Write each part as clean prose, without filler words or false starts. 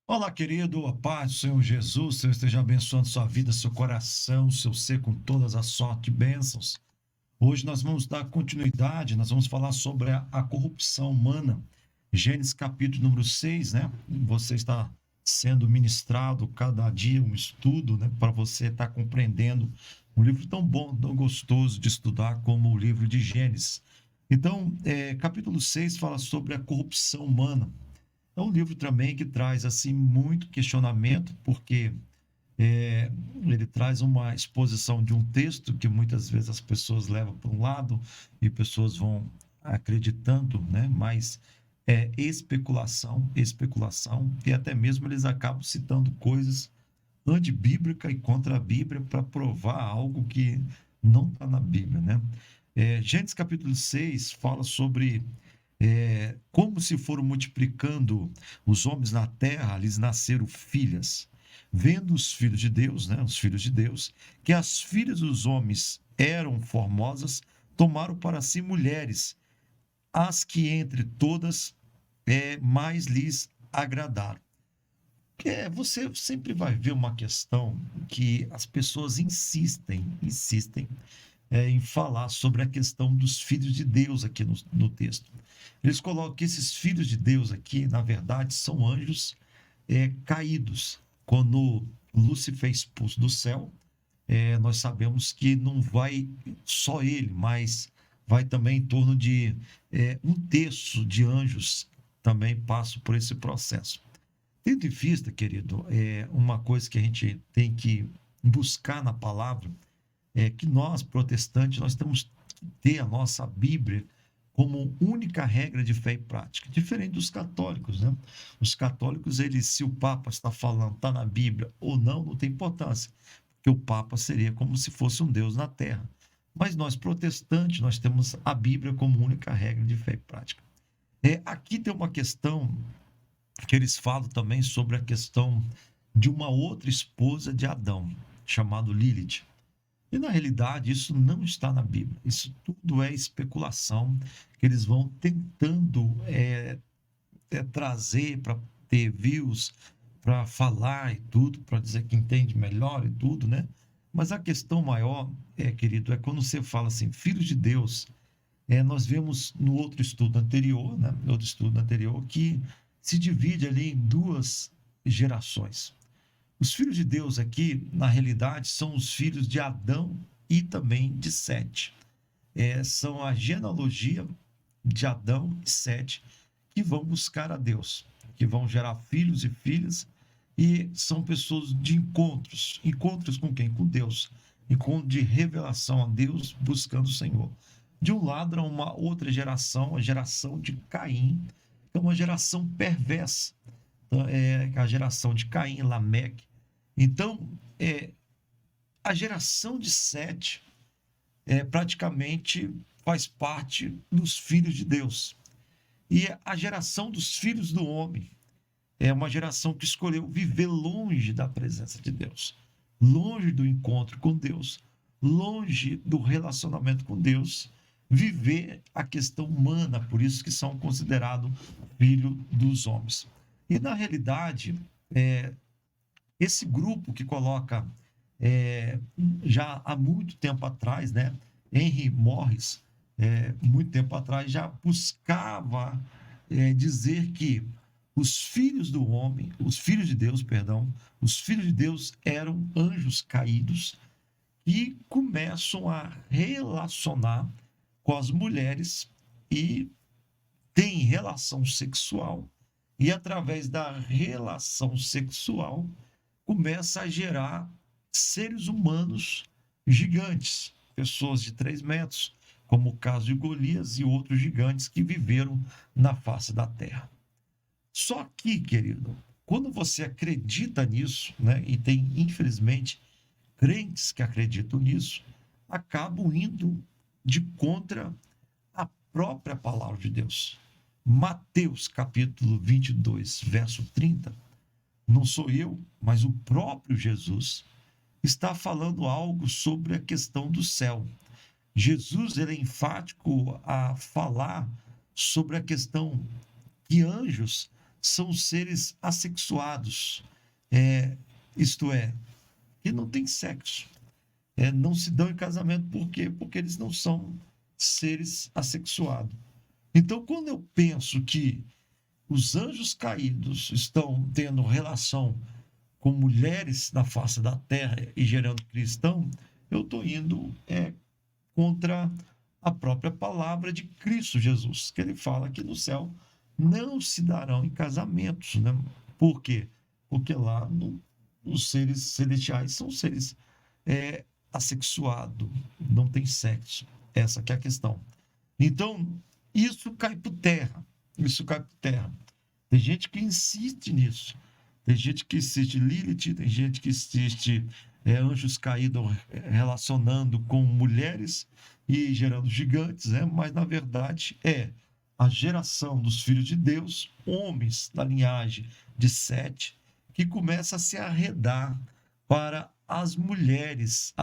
Olá, querido, a paz do Senhor Jesus, Senhor esteja abençoando sua vida, seu coração, seu ser com todas as sortes e bênçãos. Hoje nós vamos dar continuidade, nós vamos falar sobre a corrupção humana. Gênesis capítulo número 6, né? Você está sendo ministrado cada dia um estudo, né? Para você estar compreendendo um livro tão bom, tão gostoso de estudar como o livro de Gênesis. Então, capítulo 6 fala sobre a corrupção humana. É um livro também que traz assim muito questionamento, porque ele traz uma exposição de um texto que muitas vezes as pessoas levam para um lado e pessoas vão acreditando, né? Mas é especulação, especulação, e até mesmo eles acabam citando coisas antibíblica e contra a Bíblia para provar algo que não está na Bíblia, né? Gênesis capítulo 6 fala sobre como se foram multiplicando os homens na terra, lhes nasceram filhas. Vendo os filhos de Deus, né, os filhos de Deus, que as filhas dos homens eram formosas, tomaram para si mulheres, as que entre todas mais lhes agradaram. Você sempre vai ver uma questão que as pessoas insistem em falar sobre a questão dos filhos de Deus aqui no texto. Eles colocam que esses filhos de Deus aqui, na verdade, são anjos caídos. Quando Lúcifer é expulso do céu, nós sabemos que não vai só ele, mas vai também em torno de um terço de anjos também passam por esse processo. Tendo em vista, querido, uma coisa que a gente tem que buscar na palavra é que nós, protestantes, nós temos que ter a nossa Bíblia como única regra de fé e prática, diferente dos católicos, né? Os católicos, eles, se o Papa está falando, está na Bíblia ou não, não tem importância, porque o Papa seria como se fosse um Deus na Terra. Mas nós, protestantes, nós temos a Bíblia como única regra de fé e prática. Aqui tem uma questão que eles falam também sobre a questão de uma outra esposa de Adão, chamada Lilith. E na realidade isso não está na Bíblia. Isso tudo é especulação que eles vão tentando trazer para ter views, para falar e tudo, para dizer que entende melhor e tudo, né? Mas a questão maior, querido, é quando você fala assim, filhos de Deus, nós vemos no outro estudo anterior, né? No outro estudo anterior, que se divide ali em duas gerações. Os filhos de Deus aqui, na realidade, são os filhos de Adão e também de Sete. São a genealogia de Adão e Sete que vão buscar a Deus, que vão gerar filhos e filhas, e são pessoas de encontros. Encontros com quem? Com Deus. Encontro de revelação a Deus, buscando o Senhor. De um lado, há uma outra geração, a geração de Caim, que é uma geração perversa. Então, a geração de Caim, Lameque. Então, a geração de Sete praticamente faz parte dos filhos de Deus. E a geração dos filhos do homem é uma geração que escolheu viver longe da presença de Deus, longe do encontro com Deus, longe do relacionamento com Deus, viver a questão humana, por isso que são considerados filhos dos homens. E na realidade, esse grupo que coloca já há muito tempo atrás, né? Henry Morris, muito tempo atrás, já buscava dizer que os filhos do homem, os filhos de Deus, perdão, os filhos de Deus eram anjos caídos e começam a relacionar com as mulheres e têm relação sexual. E através da relação sexual começa a gerar seres humanos gigantes, pessoas de 3 metros, como o caso de Golias e outros gigantes que viveram na face da terra. Só que, querido, quando você acredita nisso, né, e tem, infelizmente, crentes que acreditam nisso, acabam indo de contra a própria palavra de Deus. Mateus capítulo 22, verso 30, não sou eu, mas o próprio Jesus está falando algo sobre a questão do céu. Jesus ele é enfático a falar sobre a questão que anjos são seres assexuados, é, isto é, que não têm sexo, não se dão em casamento. Por quê? Porque eles não são seres assexuados. Então, quando eu penso que os anjos caídos estão tendo relação com mulheres na face da terra e gerando cristão, eu estou indo contra a própria palavra de Cristo Jesus, que ele fala que no céu não se darão em casamentos, né? Por quê? Porque lá os seres celestiais são seres assexuados, não tem sexo. Essa que é a questão. Então, isso cai por terra. Isso cai por terra. Tem gente que insiste nisso. Tem gente que insiste Lilith, tem gente que insiste anjos caídos relacionando com mulheres e gerando gigantes, né? Mas na verdade a geração dos filhos de Deus, homens da linhagem de Sete, que começa a se arredar para as mulheres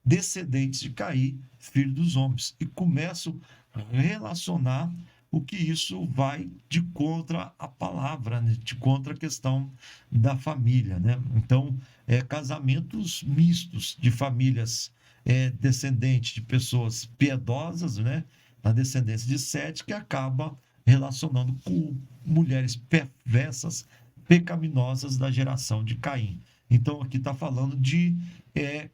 descendentes de Caim, filho dos homens, e começam a relacionar o que isso vai de contra a palavra, né? De contra a questão da família, né? Então, casamentos mistos de famílias descendentes de pessoas piedosas, né? Da descendência de Sete, que acaba relacionando com mulheres perversas, pecaminosas da geração de Caim. Então, aqui está falando de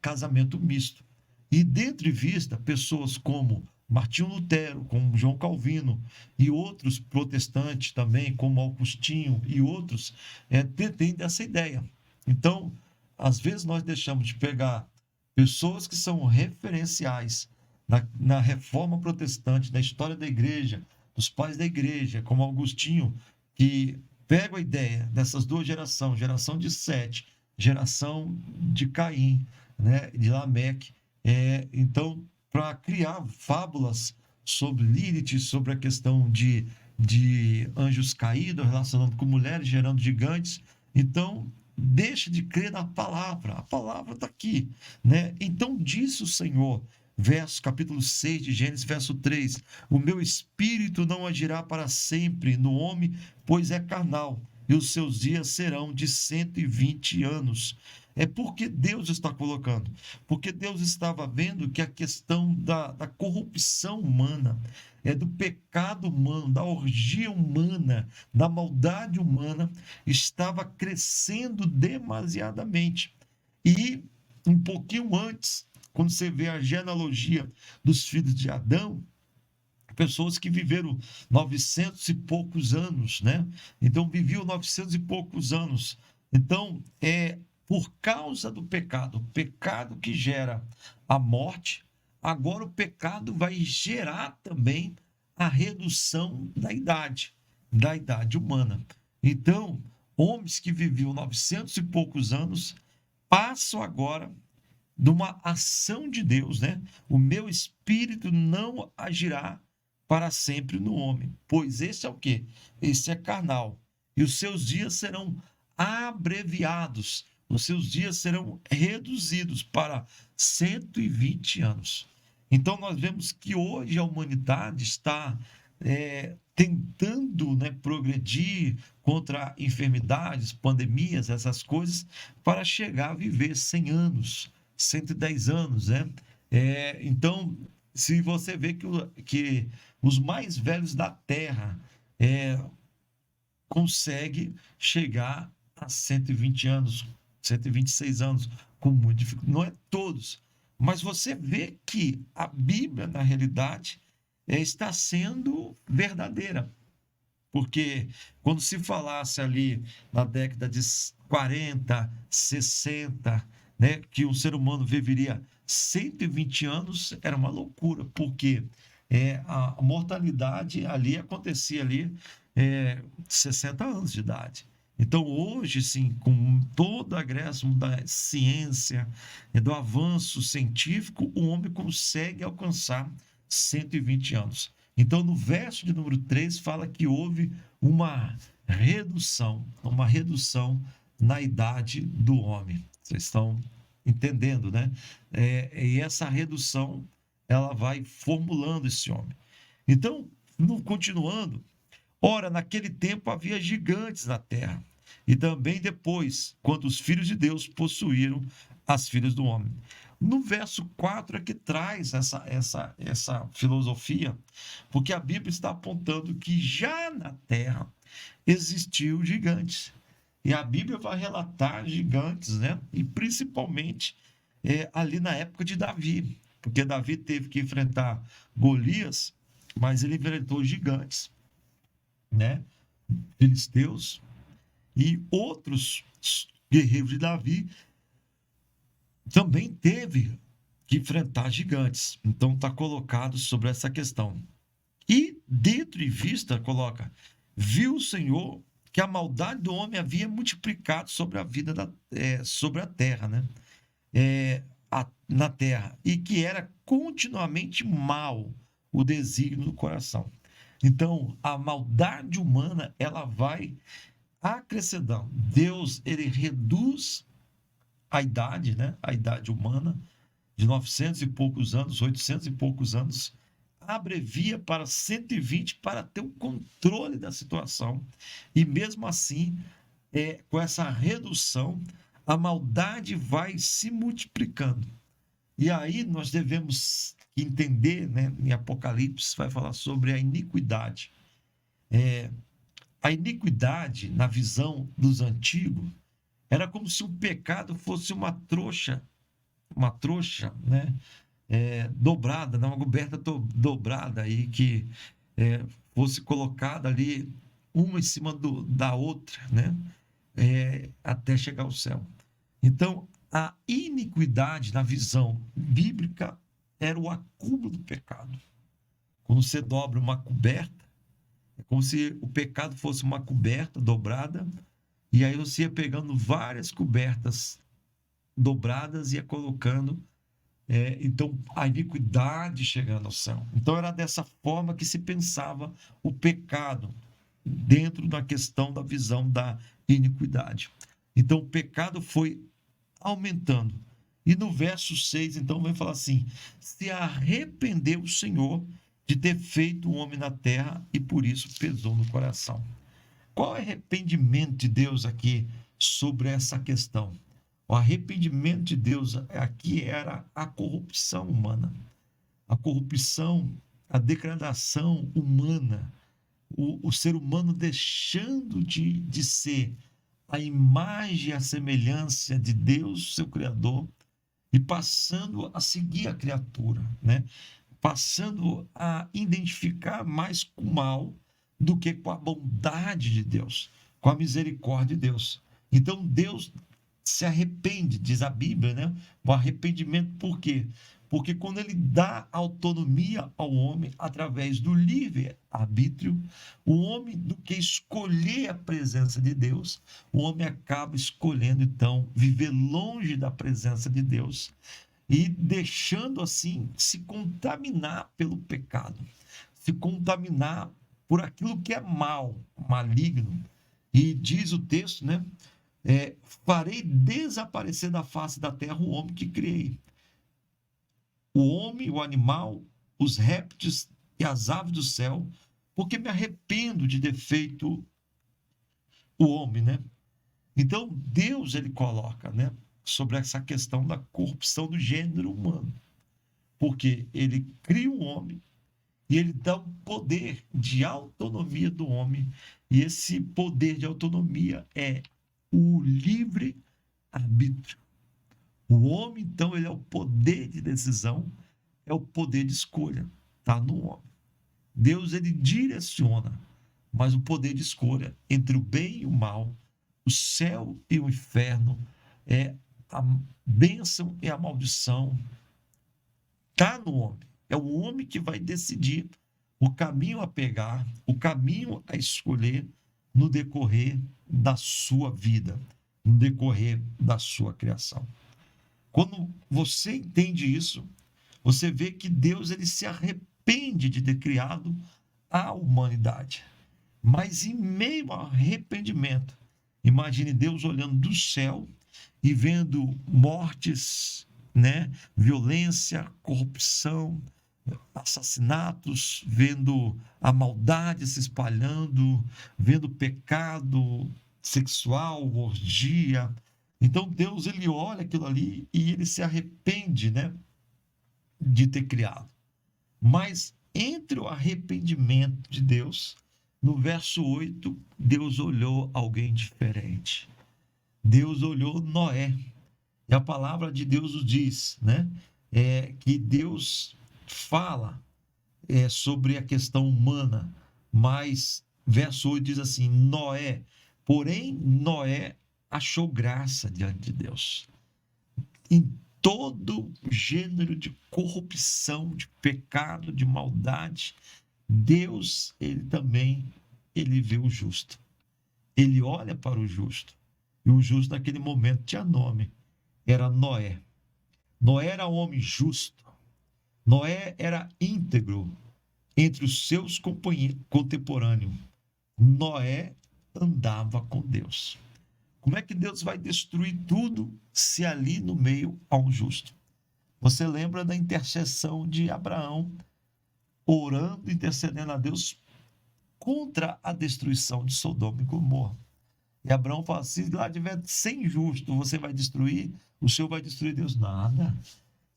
casamento misto. E dentro de vista, pessoas como Martinho Lutero, como João Calvino e outros protestantes também, como Augustinho e outros, detêm dessa ideia. Então, às vezes nós deixamos de pegar pessoas que são referenciais na reforma protestante, na história da igreja, dos pais da igreja, como Augustinho, que pega a ideia dessas duas gerações, geração de Sete, geração de Caim, né, de Lameque, então, para criar fábulas sobre Lilith, sobre a questão de anjos caídos relacionando com mulheres, gerando gigantes. Então, deixa de crer na palavra, a palavra está aqui, né? Então, disse o Senhor, capítulo 6 de Gênesis, verso 3: o meu espírito não agirá para sempre no homem, pois é carnal, e os seus dias serão de 120 anos. É porque Deus está colocando, porque Deus estava vendo que a questão da corrupção humana, do pecado humano, da orgia humana, da maldade humana, estava crescendo demasiadamente. E um pouquinho antes, quando você vê a genealogia dos filhos de Adão, pessoas que viveram 900 e poucos anos, né? Então, viviam 900 e poucos anos. Então, por causa do pecado, o pecado que gera a morte, agora o pecado vai gerar também a redução da idade humana. Então, homens que viviam 900 e poucos anos passam agora de uma ação de Deus, né? O meu espírito não agirá para sempre no homem, pois esse é o quê? Esse é carnal, e os seus dias serão abreviados, os seus dias serão reduzidos para 120 anos. Então, nós vemos que hoje a humanidade está tentando, né, progredir contra enfermidades, pandemias, essas coisas, para chegar a viver 100 anos, 110 anos, né? Então, se você vê que os mais velhos da Terra conseguem chegar a 120 anos, 126 anos, com muita dificuldade. Não é todos, mas você vê que a Bíblia, na realidade, está sendo verdadeira. Porque quando se falasse ali na década de 40, 60, né, que um ser humano viveria 120 anos, era uma loucura, porque a mortalidade ali acontecia ali 60 anos de idade. Então, hoje, sim, com todo o acréscimo da ciência, do avanço científico, o homem consegue alcançar 120 anos. Então, no verso de número 3, fala que houve uma redução na idade do homem. Vocês estão entendendo, né? E essa redução, ela vai formulando esse homem. Então, continuando, Ora, naquele tempo havia gigantes na terra, e também depois, quando os filhos de Deus possuíram as filhas do homem. No verso 4 é que traz essa filosofia, porque a Bíblia está apontando que já na terra existiu gigantes. E a Bíblia vai relatar gigantes, né? E principalmente ali na época de Davi, porque Davi teve que enfrentar Golias, mas ele enfrentou gigantes, né? Filisteus e outros guerreiros de Davi também teve que enfrentar gigantes. Então está colocado sobre essa questão. E dentro em vista coloca: viu o Senhor que a maldade do homem havia multiplicado sobre a vida sobre a terra, né? Na terra, e que era continuamente mal o desígnio do coração. Então, a maldade humana, ela vai acrescentando. Deus, ele reduz a idade, né? A idade humana, de 900 e poucos anos, 800 e poucos anos, abrevia para 120 para ter o controle da situação. E mesmo assim, com essa redução, a maldade vai se multiplicando. E aí nós devemos entender, né, em Apocalipse vai falar sobre a iniquidade. A iniquidade, na visão dos antigos, era como se o pecado fosse uma trouxa, né, dobrada, né, uma coberta dobrada aí que fosse colocada ali uma em cima da outra, né, até chegar ao céu. Então, a iniquidade, na visão bíblica, era o acúmulo do pecado. Quando você dobra uma coberta, é como se o pecado fosse uma coberta dobrada, e aí você ia pegando várias cobertas dobradas e ia colocando, então, a iniquidade chegando ao céu. Então, era dessa forma que se pensava o pecado, dentro da questão da visão da iniquidade. Então, o pecado foi aumentando. E no verso 6, então, vai falar assim: se arrependeu o Senhor de ter feito o homem na terra e por isso pesou no coração. Qual é o arrependimento de Deus aqui sobre essa questão? O arrependimento de Deus aqui era a corrupção humana. A corrupção, a degradação humana, o ser humano deixando de ser a imagem e a semelhança de Deus, seu Criador, e passando a seguir a criatura, né? Passando a identificar mais com o mal do que com a bondade de Deus, com a misericórdia de Deus. Então Deus se arrepende, diz a Bíblia, né? O arrependimento por quê? Porque quando ele dá autonomia ao homem através do livre-arbítrio, o homem, do que escolher a presença de Deus, o homem acaba escolhendo, então, viver longe da presença de Deus e deixando, assim, se contaminar pelo pecado, se contaminar por aquilo que é mal, maligno. E diz o texto, né? Farei desaparecer da face da terra o homem que criei. O homem, o animal, os répteis e as aves do céu, porque me arrependo de ter feito o homem, né? Então, Deus, ele coloca, né, sobre essa questão da corrupção do gênero humano, porque ele cria o homem e ele dá um poder de autonomia do homem, e esse poder de autonomia é o livre-arbítrio. O homem, então, ele é o poder de decisão, é o poder de escolha, está no homem. Deus, ele direciona, mas o poder de escolha entre o bem e o mal, o céu e o inferno, a bênção e a maldição, está no homem. É o homem que vai decidir o caminho a pegar, o caminho a escolher no decorrer da sua vida, no decorrer da sua criação. Quando você entende isso, você vê que Deus, ele se arrepende de ter criado a humanidade. Mas em meio ao arrependimento, imagine Deus olhando do céu e vendo mortes, né? Violência, corrupção, assassinatos, vendo a maldade se espalhando, vendo pecado sexual, orgia. Então Deus, ele olha aquilo ali e ele se arrepende, né, de ter criado. Mas entre o arrependimento de Deus, no verso 8, Deus olhou alguém diferente. Deus olhou Noé. E a palavra de Deus nos diz, né, que Deus fala sobre a questão humana, mas verso 8 diz assim: Noé, porém Noé achou graça diante de Deus. Em todo gênero de corrupção, de pecado, de maldade, Deus, ele também, ele vê o justo. Ele olha para o justo. E o justo naquele momento tinha nome, era Noé. Noé era um homem justo. Noé era íntegro entre os seus contemporâneos. Noé andava com Deus. Como é que Deus vai destruir tudo se ali no meio há um justo? Você lembra da intercessão de Abraão, orando, intercedendo a Deus contra a destruição de Sodoma e Gomorra. E Abraão fala: se lá tiver 100 justos, você vai destruir? O Senhor vai destruir? Deus: nada.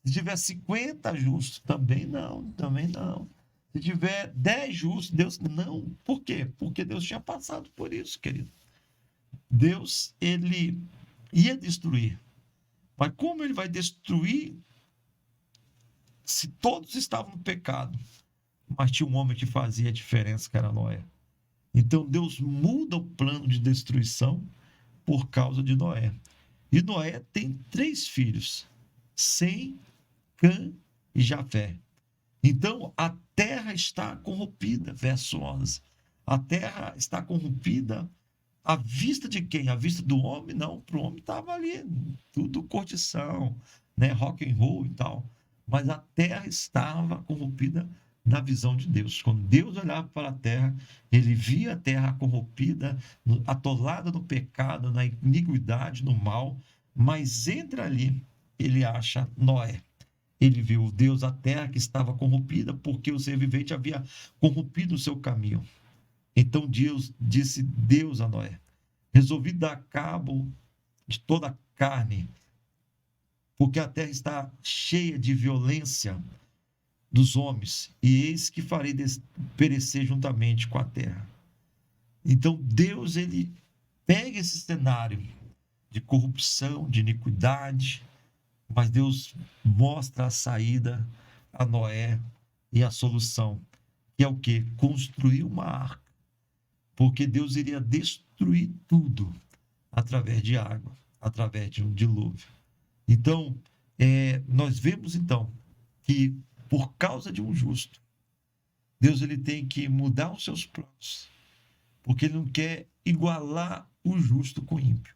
Se tiver 50 justos, também não, também não. Se tiver 10 justos, Deus não. Por quê? Porque Deus tinha passado por isso, querido. Deus, ele ia destruir. Mas como ele vai destruir se todos estavam no pecado? Mas tinha um homem que fazia a diferença, que era Noé. Então Deus muda o plano de destruição por causa de Noé. E Noé tem 3 filhos: Sem, Cã e Jafé. Então a terra está corrompida, verso 11. A terra está corrompida à vista de quem? À vista do homem? Não, para o homem estava ali, tudo curtição, né? Rock and roll e tal. Mas a terra estava corrompida na visão de Deus. Quando Deus olhava para a terra, ele via a terra corrompida, atolada no pecado, na iniquidade, no mal, mas entra ali, ele acha Noé. Ele viu Deus, a terra que estava corrompida, porque o ser vivente havia corrompido o seu caminho. Então Deus disse a Noé: resolvi dar cabo de toda a carne, porque a terra está cheia de violência dos homens, e eis que farei perecer juntamente com a terra. Então Deus, ele pega esse cenário de corrupção, de iniquidade, mas Deus mostra a saída a Noé e a solução, que é o quê? Construir uma arca, porque Deus iria destruir tudo através de água, através de um dilúvio. Então, nós vemos então que por causa de um justo, Deus, ele tem que mudar os seus planos, porque ele não quer igualar o justo com o ímpio.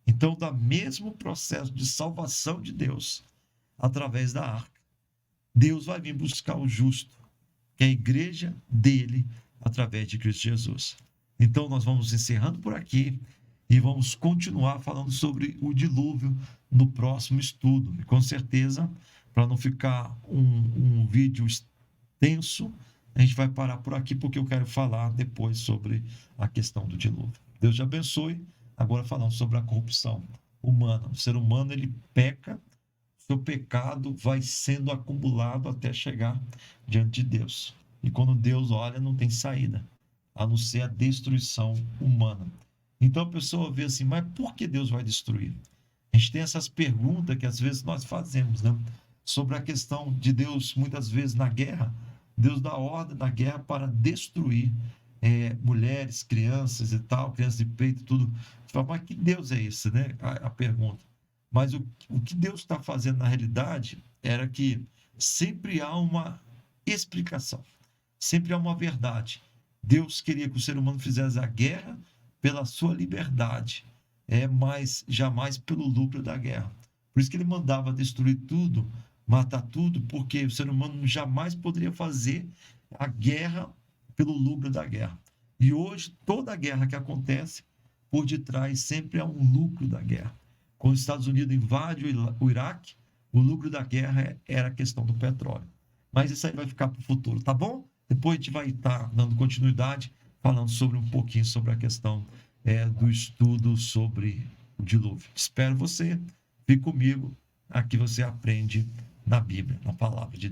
Então, do mesmo processo de salvação de Deus, através da arca, Deus vai vir buscar o justo, que é a igreja dele, através de Cristo Jesus. Então, nós vamos encerrando por aqui e vamos continuar falando sobre o dilúvio no próximo estudo. E com certeza, para não ficar um vídeo extenso, a gente vai parar por aqui, porque eu quero falar depois sobre a questão do dilúvio. Deus te abençoe. Agora falando sobre a corrupção humana. O ser humano, ele peca, seu pecado vai sendo acumulado até chegar diante de Deus. E quando Deus olha, não tem saída, a não ser a destruição humana. Então a pessoa vê assim: mas por que Deus vai destruir? A gente tem essas perguntas que às vezes nós fazemos, né? Sobre a questão de Deus, muitas vezes na guerra, Deus dá ordem na guerra para destruir mulheres, crianças e tal, crianças de peito, tudo. Você fala: mas que Deus é esse, né? A pergunta. Mas o que Deus está fazendo na realidade era que sempre há uma explicação, sempre há uma verdade. Deus queria que o ser humano fizesse a guerra pela sua liberdade, mas jamais pelo lucro da guerra. Por isso que ele mandava destruir tudo, matar tudo, porque o ser humano jamais poderia fazer a guerra pelo lucro da guerra. E hoje, toda a guerra que acontece, por detrás sempre há um lucro da guerra. Quando os Estados Unidos invadem o Iraque, o lucro da guerra era a questão do petróleo. mas isso aí vai ficar para o futuro, tá bom? Depois a gente vai estar dando continuidade, falando sobre um pouquinho sobre a questão do estudo sobre o dilúvio. Espero você, fique comigo, aqui você aprende na Bíblia, na palavra de Deus.